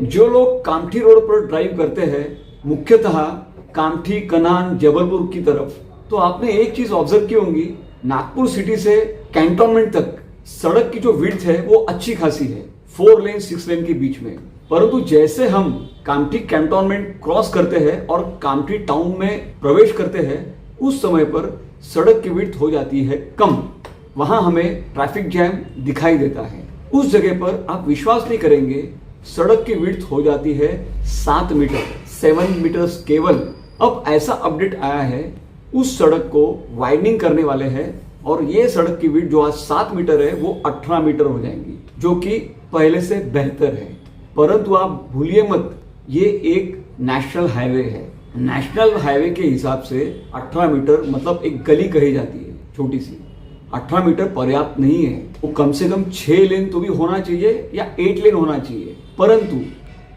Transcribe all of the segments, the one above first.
जो लोग कामठी रोड पर ड्राइव करते हैं, मुख्यतः कामठी, कनान, जबलपुर की तरफ, तो आपने एक चीज ऑब्जर्व की होंगी, नागपुर सिटी से कैंटोनमेंट तक सड़क की जो विड्थ है वो अच्छी खासी है, 4 लेन 6 लेन के बीच में। परंतु जैसे हम कामठी कैंटोनमेंट क्रॉस करते हैं और कामठी टाउन में प्रवेश करते हैं, उस समय पर सड़क की विड्थ हो जाती है कम। वहां हमें ट्रैफिक जैम दिखाई देता है। उस जगह पर आप विश्वास नहीं करेंगे, सड़क की विड्थ हो जाती है 7 मीटर, 7 मीटर्स केवल। अब ऐसा अपडेट आया है, उस सड़क को वाइडनिंग करने वाले हैं और ये सड़क की विड्थ जो आज 7 मीटर है वो 18 मीटर हो जाएंगी, जो कि पहले से बेहतर है। परंतु आप भूलिए मत, ये एक नेशनल हाईवे है। नेशनल हाईवे के हिसाब से 18 मीटर मतलब एक गली कही जाती है छोटी सी। 18 मीटर पर्याप्त नहीं है, वो कम से कम 6 लेन तो भी होना चाहिए या 8 लेन होना चाहिए। परंतु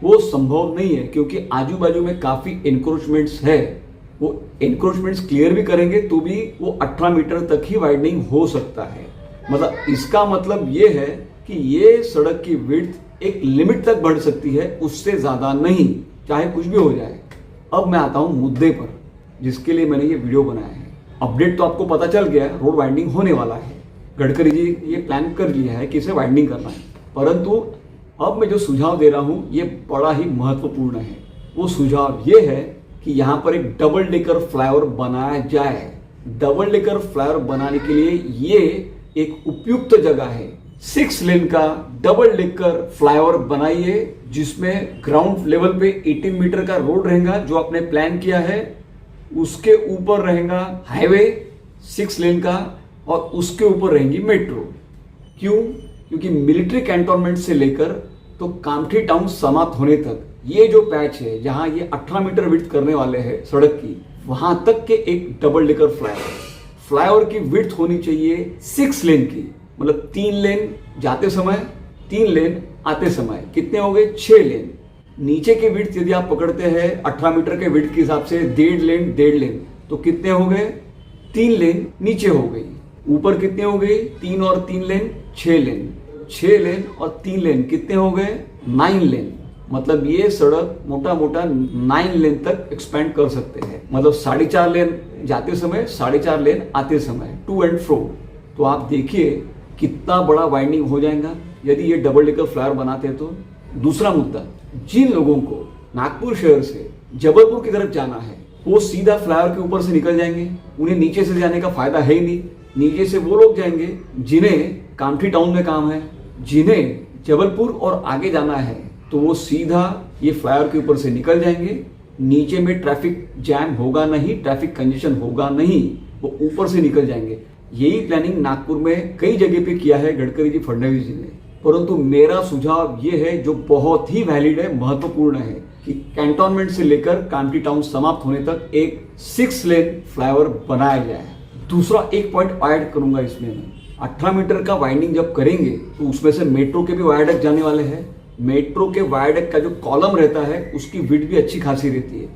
वो संभव नहीं है, क्योंकि आजू बाजू में काफी एनक्रोचमेंट्स है। वो एनक्रोचमेंट्स क्लियर भी करेंगे तो भी वो 18 मीटर तक ही वाइडनिंग हो सकता है। मतलब इसका मतलब ये है कि ये सड़क की विड्थ एक लिमिट तक बढ़ सकती है, उससे ज्यादा नहीं, चाहे कुछ भी हो जाए। अब मैं आता हूं मुद्दे पर, जिसके लिए मैंने ये वीडियो बनाया है। अपडेट तो आपको पता चल गया, रोड वाइडनिंग होने वाला है। गडकरी जी ये प्लान कर लिया है कि इसे वाइडनिंग करना है। परंतु अब मैं जो सुझाव दे रहा हूं ये बड़ा ही महत्वपूर्ण है। वो सुझाव ये है कि यहाँ पर एक डबल डेकर फ्लाईओवर बनाया जाए। डबल डेकर फ्लाईओवर बनाने के लिए ये एक उपयुक्त जगह है। 6 लेन का डबल डेकर फ्लाईओवर बनाइए, जिसमें ग्राउंड लेवल पे 18 मीटर का रोड रहेगा जो आपने प्लान किया है। उसके ऊपर रहेगा हाईवे 6 लेन का और उसके ऊपर रहेंगी मेट्रो। क्यों? क्योंकि मिलिट्री कैंटोनमेंट से लेकर तो कामठी टाउन समाप्त होने तक ये जो पैच है, जहां ये 18 मीटर विड्थ करने वाले हैं सड़क की, वहां तक के एक डबल डेकर फ्लाईओवर की विड्थ होनी चाहिए 6 लेन की। मतलब 3 लेन जाते समय, 3 लेन आते समय। कितने हो गए? 6 लेन। नीचे की विड्थ यदि आप पकड़ते हैं 18 मीटर के विड्थ के हिसाब से 1.5 लेन, तो कितने हो गए? 3 लेन नीचे हो गई। ऊपर कितने हो गई? 3 और 3 लेन 6 लेन। 6 लेन और 3 लेन कितने हो गए? 9 लेन। मतलब ये सड़क मोटा मोटा 9 लेन तक एक्सपेंड कर सकते हैं। मतलब 4.5 लेन जाते समय, 4.5 लेन आते समय, टू एंड फ्रो। तो आप देखिए कितना बड़ा वाइंडिंग हो जाएगा यदि ये डबल डेकर फ्लाईओवर बनाते हैं तो। दूसरा मुद्दा, जिन लोगों को नागपुर शहर से जबलपुर की तरफ जाना है, वो सीधा फ्लाईओवर के ऊपर से निकल जाएंगे। उन्हें नीचे से जाने का फायदा है ही नहीं। नीचे से वो लोग जाएंगे जिन्हें कामठी टाउन में काम है, जिन्हें जबलपुर और आगे जाना है, तो वो सीधा ये फ्लाईओवर के ऊपर से निकल जाएंगे। नीचे में ट्रैफिक जैम होगा नहीं, ट्रैफिक कंजेशन होगा नहीं, वो ऊपर से निकल जाएंगे। यही प्लानिंग नागपुर में कई जगह पे किया है गडकरी जी, फडणवीस जी ने। परंतु मेरा सुझाव ये है, जो बहुत ही वैलिड है, महत्वपूर्ण है, कि कैंटोनमेंट से लेकर कामठी टाउन समाप्त होने तक एक 6 लेन फ्लाईओवर बनाया जाए। दूसरा एक पॉइंट ऐड करूंगा इसमें मैं, 18 मीटर का वाइंडिंग जब करेंगे तो उसमें से मेट्रो के भी वायरडक्ट जाने वाले हैं। मेट्रो के वायरडक्ट का जो कॉलम रहता है उसकी विड्थ भी अच्छी खासी रहती है,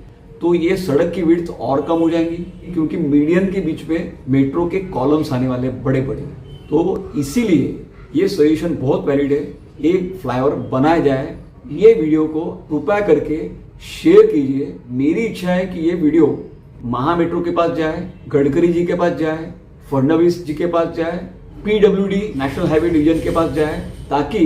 तो ये सड़क की विड्थ और कम हो जाएंगी, क्योंकि मीडियन के बीच में मेट्रो के कॉलम्स आने वाले बड़े बड़े। तो इसीलिए ये सजेशन बहुत वैलिड है, एक फ्लाईओवर बनाया जाए। ये वीडियो को कृपया करके शेयर कीजिए। मेरी इच्छा है कि ये वीडियो महा मेट्रो के पास जाए, गडकरी जी के पास जाए, फडणवीस जी के पास जाए, PWD नेशनल हाईवे डिवीजन के पास जाए, ताकि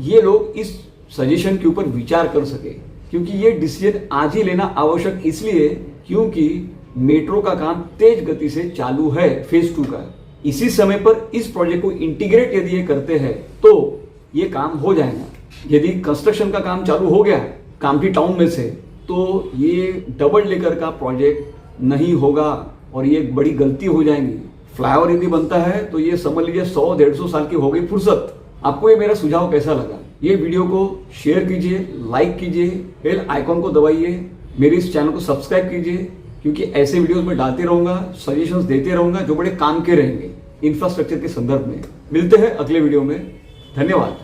ये लोग इस सजेशन के ऊपर विचार कर सके। क्योंकि ये डिसीजन आज ही लेना आवश्यक इसलिए क्योंकि मेट्रो का काम तेज गति से चालू है, फेज 2 का। इसी समय पर इस प्रोजेक्ट को इंटीग्रेट यदि ये करते हैं तो ये काम हो जाएगा। यदि कंस्ट्रक्शन का काम चालू हो गया कामठी टाउन में से, तो ये डबल डेकर का प्रोजेक्ट नहीं होगा और ये एक बड़ी गलती हो जाएगी। फ्लाईओवर यदि बनता है तो ये समझ लीजिए 100-150 साल की हो गई फुर्सत। आपको ये मेरा सुझाव कैसा लगा? ये वीडियो को शेयर कीजिए, लाइक कीजिए, बेल आइकॉन को दबाइए, मेरे इस चैनल को सब्सक्राइब कीजिए, क्योंकि ऐसे वीडियोस में डालते रहूंगा, सजेशंस देते रहूंगा जो बड़े काम के रहेंगे इंफ्रास्ट्रक्चर के संदर्भ में। मिलते हैं अगले वीडियो में। धन्यवाद।